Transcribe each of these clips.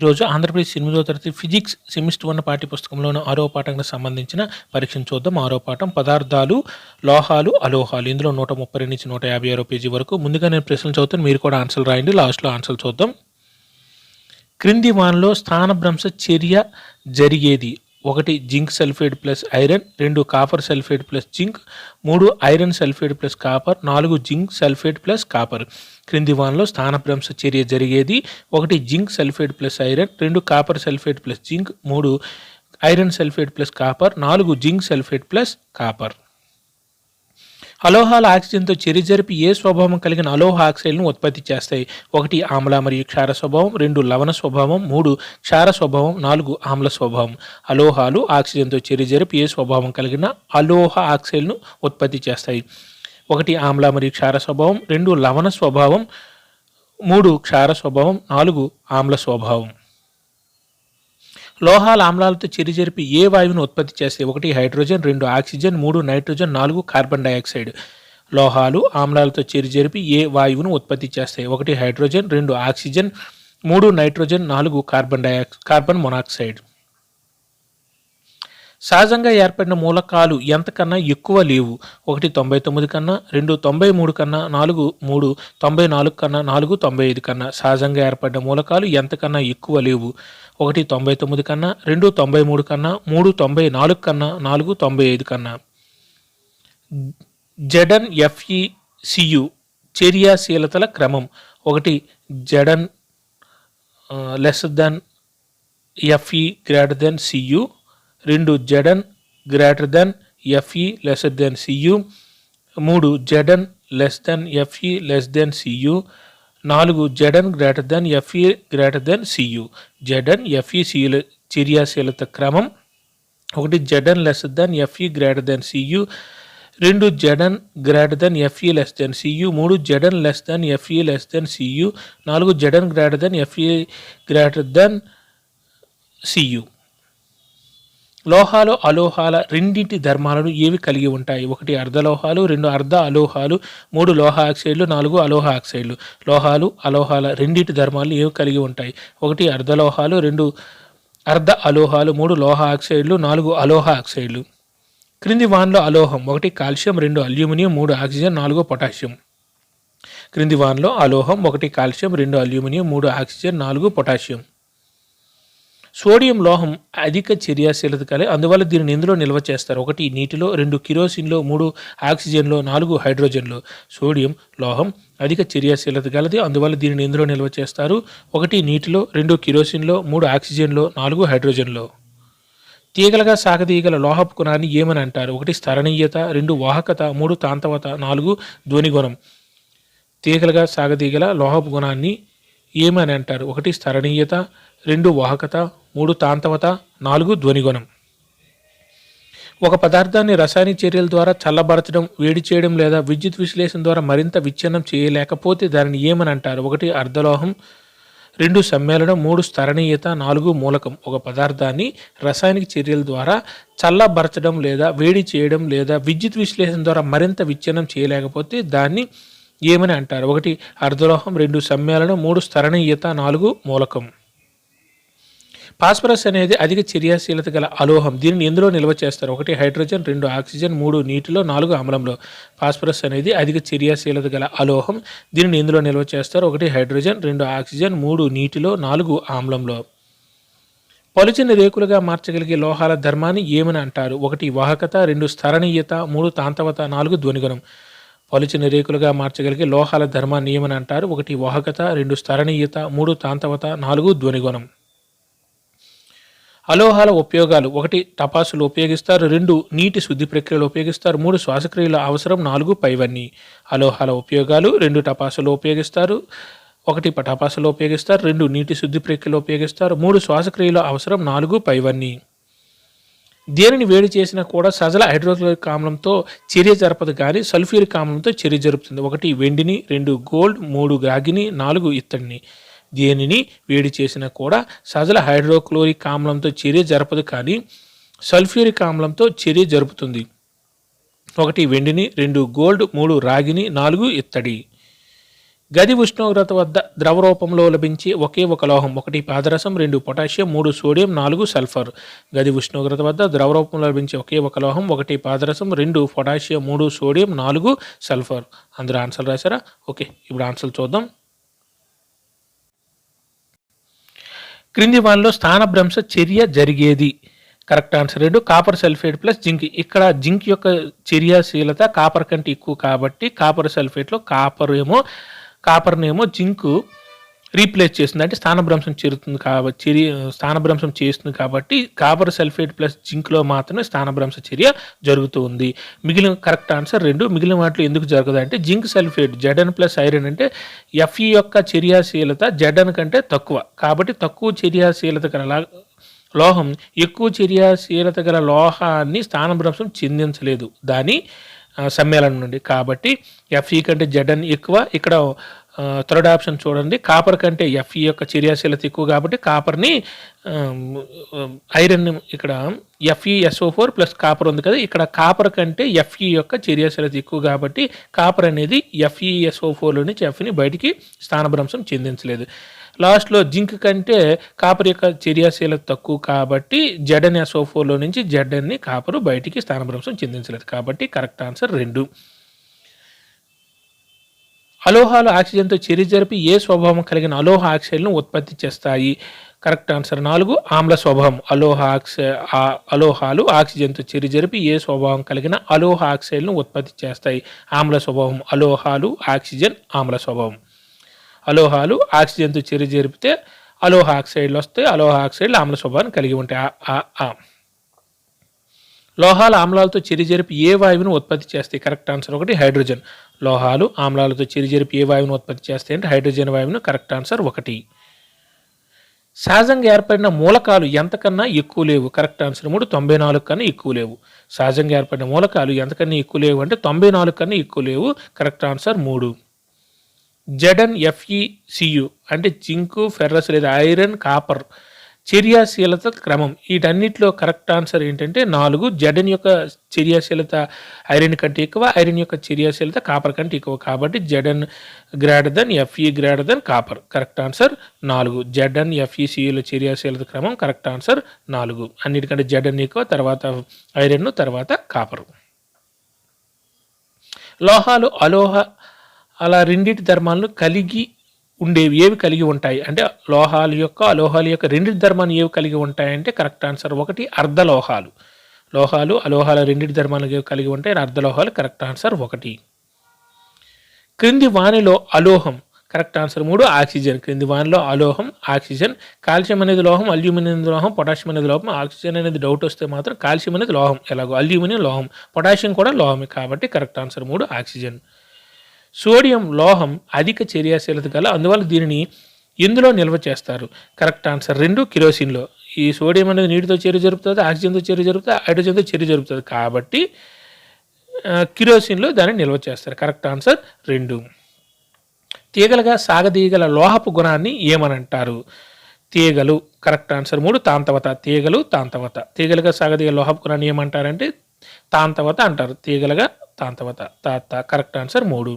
ఈరోజు ఆంధ్రప్రదేశ్ 8వ తరగతి ఫిజిక్స్ సెమిస్టర్ 1 పాఠ్యపుస్తకంలోని 6వ పాఠానికి సంబంధించిన పరీక్షను చూద్దాం. 6వ పాఠం పదార్థాలు, లోహాలు, అలోహాలు. ఇందులో 132 నుంచి 156 పేజీ వరకు. ముందుగా నేను ప్రశ్నలు చదువుతాను, మీరు కూడా ఆన్సర్లు రాయండి. లాస్ట్లో ఆన్సర్లు చూద్దాం. క్రింది వానలో స్థానభ్రంశ చర్య జరిగేది: 1 zinc sulphate plus iron, 2 copper sulphate plus zinc, 3 iron sulphate plus copper, 4 zinc sulphate plus copper. క్రింది వానలో స్థానభ్రంశ చర్య జరిగేది: 1 zinc sulphate plus iron, 2 copper sulphate plus zinc, 3 iron sulphate plus copper, 4 zinc sulphate plus copper. అలోహాలు ఆక్సిజన్తో చర్య జరిపి ఏ స్వభావం కలిగిన అలోహ ఆక్సైడ్ను ఉత్పత్తి చేస్తాయి? 1 ఆమ్ల మరియు క్షార స్వభావం, 2 లవణ స్వభావం, 3 క్షార స్వభావం, 4 ఆమ్ల స్వభావం. అలోహాలు ఆక్సిజన్తో చర్య జరిపి ఏ స్వభావం కలిగిన అలోహ ఆక్సైడ్ను ఉత్పత్తి చేస్తాయి? 1 ఆమ్ల మరియు క్షార స్వభావం, 2 లవణ స్వభావం, 3 క్షార స్వభావం, 4 ఆమ్ల స్వభావం. లోహాలు ఆమ్లాలతో చర్య జరిపి ఏ వాయువును ఉత్పత్తి చేస్తాయి? 1 hydrogen, 2 oxygen, 3 nitrogen, 4 carbon dioxide. లోహాలు ఆమ్లాలతో చర్య జరిపి ఏ వాయువును ఉత్పత్తి చేస్తాయి? 1 hydrogen, 2 oxygen, 3 nitrogen, 4 carbon monoxide. సహజంగా ఏర్పడిన మూలకాలు ఎంతకన్నా ఎక్కువ లేవు? 1 99 కన్నా, 2 93 కన్నా, 4 94 కన్నా, 4 95 కన్నా. సహజంగా ఏర్పడిన మూలకాలు ఎంతకన్నా ఎక్కువ లేవు? 1 99 కన్నా, 2 93 కన్నా, 3 94 కన్నా, 4 95 కన్నా. జడన్ FeCu చర్యాశీలతల క్రమం: 1 జడన్ less than Fe greater than Cu, 2 జడన్ greater than Fe lesser than Cu, 3 జడన్ less than Fe less than Cu, 4 జడన్ greater than Fe greater than Cu. జడన్ FeCu చర్యాశీలత క్రమం: 1 జడన్ less than Fe greater than Cu, 2 జడన్ greater than Fe less than Cu, 3 జడన్ less than Fe less than Cu, 4 జడన్ greater than Fe greater than Cu. లోహాలు, అలోహాల రెండింటి ధర్మాలను ఏవి కలిగి ఉంటాయి? 1 అర్ధలోహాలు, 2 అర్ధ అలోహాలు, 3 లోహ ఆక్సైడ్లు, 4 అలోహ ఆక్సైడ్లు. లోహాలు, అలోహాల రెండింటి ధర్మాలను ఏవి కలిగి ఉంటాయి? 1 అర్ధలోహాలు, 2 అర్ధ అలోహాలు, 3 లోహ ఆక్సైడ్లు, 4 అలోహ ఆక్సైడ్లు. క్రింది వానలో అలోహం: 1 కాల్షియం, 2 అల్యూమినియం, 3 ఆక్సిజన్, 4 పొటాషియం. క్రింది వానలో అలోహం: 1 calcium, 2 aluminium, 3 oxygen, 4 potassium. Sodium లోహం అధిక చర్యాశీలత కలిగి, అందువల్ల దీనిని ఎందులో నిల్వ చేస్తారు? 1 నీటిలో, 2 కిరోసిన్లో, 3 ఆక్సిజన్లో, 4 హైడ్రోజన్లో. సోడియం లోహం అధిక చర్యాశీలత గలది, అందువల్ల దీనిని ఎందులో నిల్వ చేస్తారు? 1 నీటిలో, 2 కిరోసిన్లో, 3 ఆక్సిజన్లో, 4 హైడ్రోజన్లో. తీగలుగా సాగదీయగల లోహపు గుణాన్ని ఏమని అంటారు? 1 స్థరణీయత, 2 వాహకత, 3 తాంతవత, 4 ధ్వనిగుణం. తీగలుగా సాగదీయగల లోహపు గుణాన్ని ఏమని అంటారు? 1 స్థరణీయత, 2 వాహకత, 3 తాంతవత, 4 ధ్వనిగుణం. ఒక పదార్థాన్ని రసాయనిక చర్యల ద్వారా చల్లబరచడం, వేడి చేయడం లేదా విద్యుత్ విశ్లేషణ ద్వారా మరింత విచ్ఛిన్నం చేయలేకపోతే దానిని ఏమని అంటారు? 1 అర్ధలోహం, 2 సమ్మేళనం, 3 స్థరణీయత, 4 మూలకం. ఒక పదార్థాన్ని రసాయనిక చర్యల ద్వారా చల్లబరచడం లేదా వేడి చేయడం లేదా విద్యుత్ విశ్లేషణ ద్వారా మరింత విచ్ఛిన్నం చేయలేకపోతే దాన్ని ఏమని అంటారు? 1 అర్ధలోహం, 2 సమ్మేళనం, 3 స్థరణీయత, 4 మూలకం. ఫాస్ఫరస్ అనేది అధిక చర్యాశీలత గల అలోహం. దీనిని ఎందులో నిల్వ చేస్తారు? 1 హైడ్రోజన్, 2 ఆక్సిజన్, 3 నీటిలో, 4 ఆమ్లంలో. ఫాస్ఫరస్ అనేది అధిక చర్యాశీలత గల అలోహం. దీనిని ఎందులో నిల్వ చేస్తారు? 1 హైడ్రోజన్, 2 ఆక్సిజన్, 3 నీటిలో, 4 ఆమ్లంలో. పలుచని రేకులుగా మార్చగలిగే లోహాల ధర్మాన్ని ఏమని అంటారు? 1 వాహకత, 2 స్థరణీయత, 3 తాంతవత, 4 ధ్వనిగుణం. పలుచని రేకులుగా మార్చగలిగే లోహాల ధర్మాన్ని ఏమని అంటారు? 1 వాహకత, 2 స్థరణీయత, 3 తాంతవత, 4 ధ్వనిగుణం. అలోహాల ఉపయోగాలు: 1 టపాసులు ఉపయోగిస్తారు, 2 నీటి శుద్ధి ప్రక్రియలు ఉపయోగిస్తారు, 3 శ్వాసక్రియల అవసరం, 4 పైవన్నీ. అలోహాల ఉపయోగాలు: 2 టపాసులు ఉపయోగిస్తారు, 1 టపాసులు ఉపయోగిస్తారు, 2 నీటి శుద్ధి ప్రక్రియలు ఉపయోగిస్తారు, 3 శ్వాసక్రియల అవసరం, 4 పైవన్నీ. దేనిని వేడి చేసినా కూడా సజల హైడ్రోక్లోరిక్ ఆమ్లంతో చర్య జరపదు కానీ సల్ఫ్యూరిక్ ఆమ్లంతో చర్య జరుపుతుంది. 1 వెండిని, 2 గోల్డ్, 3 రాగిని, 4 ఇత్తడిని. దేనిని వేడి చేసినా కూడా సజల హైడ్రోక్లోరిక్ ఆమ్లంతో చర్య జరపదు కానీ సల్ఫ్యూరిక్ ఆమ్లంతో చర్య జరుపుతుంది. 1 వెండిని, 2 గోల్డ్, 3 రాగిని, 4 ఇత్తడి. గది ఉష్ణోగ్రత వద్ద ద్రవ రూపంలో లభించే ఒకే ఒక లోహం: 1 పాదరసం, 2 పొటాషియం, 3 సోడియం, 4 సల్ఫర్. గది ఉష్ణోగ్రత వద్ద ద్రవ రూపంలో లభించే ఒకే ఒక లోహం: 1 పాదరసం, 2 పొటాషియం, 3 సోడియం, 4 సల్ఫర్. అందరూ ఆన్సర్ రాశారా? ఓకే, ఇప్పుడు ఆన్సర్ చూద్దాం. క్రింది వానిలో స్థానభ్రంశ చర్య జరిగేది. Correct answer 2 copper sulphate plus zinc. ఇక్కడ జింక్ యొక్క చర్యాశీలత కాపర్ కంటే ఎక్కువ కాబట్టి కాపర్ సల్ఫేట్లో కాపర్నేమో జింకు రీప్లేస్ చేస్తుంది, అంటే స్థానభ్రంశం చేరుతుంది కాబట్టి స్థానభ్రంశం చేస్తుంది కాబట్టి కాపర్ సల్ఫేట్ ప్లస్ జింక్లో మాత్రమే స్థానభ్రంశ చర్య జరుగుతుంది. మిగిలిన కరెక్ట్ ఆన్సర్ 2. మిగిలిన వాటిలో ఎందుకు జరగదు అంటే zinc sulphate Zn plus iron అంటే Fe యొక్క చర్యాశీలత Zn కంటే తక్కువ కాబట్టి తక్కువ చర్యాశీలత గల లోహం ఎక్కువ చర్యాశీలత గల లోహాన్ని స్థానభ్రంశం చెందించలేదు దాని సమ్మేళనం నుండి. కాబట్టి Fe కంటే Zn ఎక్కువ. ఇక్కడ థర్డ్ ఆప్షన్ చూడండి, కాపర్ కంటే Fe యొక్క చర్యాశీలత ఎక్కువ కాబట్టి కాపర్ని ఐరన్ ఇక్కడ FeSO4 ప్లస్ కాపర్ ఉంది కదా, ఇక్కడ కాపర్ కంటే Fe యొక్క చర్యాశీలత ఎక్కువ కాబట్టి కాపర్ అనేది FeSO4లో నుంచి Fని బయటికి స్థానభ్రంశం చెందించలేదు. లాస్ట్లో జింక్ కంటే కాపర్ యొక్క చర్యాశీలత తక్కువ కాబట్టి ZnSO4లో నుంచి Znని కాపరు బయటికి స్థానభ్రంశం చెందించలేదు కాబట్టి కరెక్ట్ ఆన్సర్ 2. అలోహాలు ఆక్సిజన్తో చర్య జరిపి ఏ స్వభావం కలిగిన అలోహ ఆక్సైడ్లను ఉత్పత్తి చేస్తాయి? కరెక్ట్ ఆన్సర్ 4 ఆమ్ల స్వభావం. అలోహాలు ఆక్సిజన్తో చర్య జరిపి ఏ స్వభావం కలిగిన అలోహ ఆక్సైడ్లను ఉత్పత్తి చేస్తాయి? ఆమ్ల స్వభావం. అలోహాలు ఆక్సిజన్ ఆమ్ల స్వభావం. అలోహాలు ఆక్సిజన్తో చర్య జరిపితే అలోహ ఆక్సైడ్లు వస్తాయి, అలోహ ఆక్సైడ్లు ఆమ్ల స్వభావాన్ని కలిగి ఉంటాయి. లోహాలు ఆమ్లాలతో చర్య జరిపి ఏ వాయువును ఉత్పత్తి చేస్తాయి? Correct answer 1 hydrogen. లోహాలు ఆమ్లాలతో చర్య జరిపి ఏ వాయువును ఉత్పత్తి చేస్తాయి అంటే హైడ్రోజన్ వాయువును. Correct answer 1. సహజంగా ఏర్పడిన మూలకాలు ఎంతకన్నా ఎక్కువ లేవు? కరెక్ట్ ఆన్సర్ 3 94 కన్నా ఎక్కువ లేవు. సహజంగా ఏర్పడిన మూలకాలు ఎంతకన్నా ఎక్కువ లేవు అంటే 94 కన్నా ఎక్కువ లేవు. Correct answer 3. ZnFeCu అంటే జింకు, ఫెర్రస్ లేదా ఐరన్, కాపర్ చర్యాశీలత క్రమం. వీటన్నిటిలో కరెక్ట్ ఆన్సర్ ఏంటంటే 4. Zn యొక్క చర్యాశీలత ఐరన్ కంటే ఎక్కువ, ఐరన్ యొక్క చర్యాశీలత కాపర్ కంటే ఎక్కువ కాబట్టి Zn Fe copper. Correct answer 4. ZnFeCuల చర్యాశీలత క్రమం కరెక్ట్ ఆన్సర్ 4. అన్నిటికంటే Zn ఎక్కువ, తర్వాత ఐరన్, తర్వాత కాపర్. లోహాలు అలా రెండింటి ధర్మాలను కలిగి ఉండేవి ఏవి కలిగి ఉంటాయి అంటే అలోహాల యొక్క రెండింటి ధర్మాన్ని ఏవి కలిగి ఉంటాయంటే కరెక్ట్ ఆన్సర్ 1 అర్ధలోహాలు. అలోహాల రెండింటి ధర్మాలను ఏవి కలిగి ఉంటాయి అర్ధలోహాలు. Correct answer 1. క్రింది వానిలో అలోహం. Correct answer 3 oxygen. క్రింది వానిలో అలోహం ఆక్సిజన్. కాల్షియం అనేది లోహం, అల్యూమినియం అనేది లోహం, పొటాషియం అనేది లోహం. ఆక్సిజన్ అనేది డౌట్ వస్తే మాత్రం కాల్షియం అనేది లోహం, ఎలాగో అల్యూమినియం లోహం, పొటాషియం కూడా లోహమే కాబట్టి కరెక్ట్ ఆన్సర్ 3 ఆక్సిజన్. సోడియం లోహం అధిక చర్యాశీలత గల, అందువల్ల దీనిని ఎందులో నిల్వ చేస్తారు? Correct answer 2 కిరోసిన్లో. ఈ సోడియం అనేది నీటితో చర్య జరుపుతుంది, ఆక్సిజన్తో చర్య జరుపుతుంది, హైడ్రోజన్తో చర్య జరుపుతుంది కాబట్టి కిరోసిన్లో దాన్ని నిల్వ చేస్తారు. Correct answer 2. తీగలుగా సాగదీయగల లోహపు గుణాన్ని ఏమనంటారు? తీగలు. Correct answer 3 తాంతవత. తీగలుగా సాగదీయ లోహపు గుణాన్ని ఏమంటారంటే తాంతవత అంటారు. తీగలుగా తాంతవత. Correct answer 3.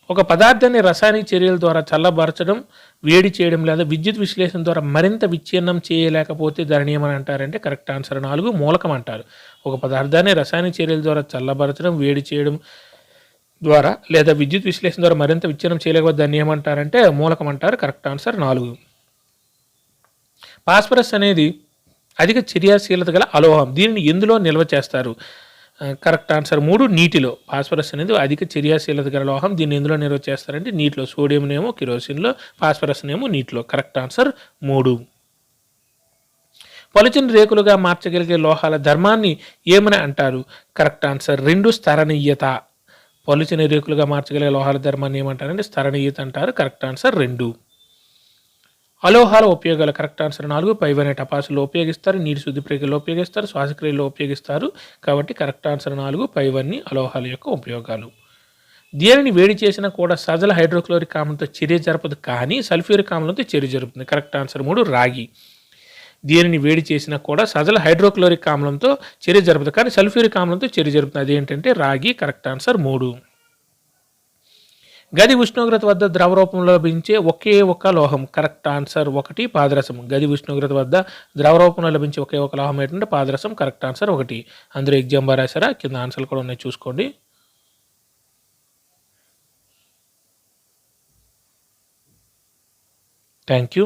ఒక పదార్థాన్ని రసాయనిక చర్యల ద్వారా చల్లబరచడం, వేడి చేయడం లేదా విద్యుత్ విశ్లేషణ ద్వారా మరింత విచ్ఛిన్నం చేయలేకపోతే దానిని ఏమని అంటారంటే కరెక్ట్ ఆన్సర్ 4 మూలకం అంటారు. ఒక పదార్థాన్ని రసాయనిక చర్యల ద్వారా చల్లబరచడం, వేడి చేయడం ద్వారా లేదా విద్యుత్ విశ్లేషణ ద్వారా మరింత విచ్ఛిన్నం చేయలేకపోతే దాన్ని ఏమంటారంటే మూలకం అంటారు. Correct answer 4. ఫాస్ఫరస్ అనేది అధిక చర్యాశీలత గల అలోహం. దీనిని ఎందులో నిల్వ చేస్తారు? కరెక్ట్ ఆన్సర్ 3 నీటిలో. ఫాస్ఫరస్ అనేది అధిక చర్యాశీలత గల లోహం. దీన్ని ఎందులో నిల్వ చేస్తారంటే నీటిలో. సోడియంనేమో కిరోసిన్లో, ఫాస్ఫరస్నేమో నీటిలో. Correct answer 3. పలుచని రేకులుగా మార్చగలిగే లోహాల ధర్మాన్ని ఏమని అంటారు? Correct answer 2 స్థరణీయత. పలుచని రేకులుగా మార్చగలిగే లోహాల ధర్మాన్ని ఏమంటారంటే స్థరణీయత అంటారు. Correct answer 2. అలోహాల ఉపయోగాలు. కరెక్ట్ ఆన్సర్ 4 పైవనే టపాసులో ఉపయోగిస్తారు, నీటి శుద్ధి ప్రక్రియలో ఉపయోగిస్తారు, శ్వాసక్రియలో ఉపయోగిస్తారు కాబట్టి కరెక్ట్ ఆన్సర్ 4 పైవన్నీ అలోహాల యొక్క ఉపయోగాలు. దేనిని వేడి చేసినా కూడా సజల హైడ్రోక్లోరిక్ ఆమ్లంతో చర్య జరపదు కానీ సల్ఫ్యూరిక్ ఆమ్లంతో చర్య జరుపుతుంది. కరెక్ట్ ఆన్సర్ 3 రాగి. దేనిని వేడి చేసినా కూడా సజల హైడ్రోక్లోరిక్ ఆమ్లంతో చర్య జరపదు కానీ సల్ఫ్యూరిక్ ఆమ్లంతో చర్య జరుపుతుంది. అదేంటంటే రాగి. Correct answer 3. గది ఉష్ణోగ్రత వద్ద ద్రవ రూపంలో లభించే ఒకే ఒక లోహం. కరెక్ట్ ఆన్సర్ 1 పాదరసం. గది ఉష్ణోగ్రత వద్ద ద్రవ రూపంలో లభించే ఒకే ఒక లోహం ఏంటంటే పాదరసం. Correct answer 1. అందరూ ఎగ్జామ్ బాగా రాశారా? కింద ఆన్సర్లు కూడా ఉన్నాయి చూసుకోండి. Thank you.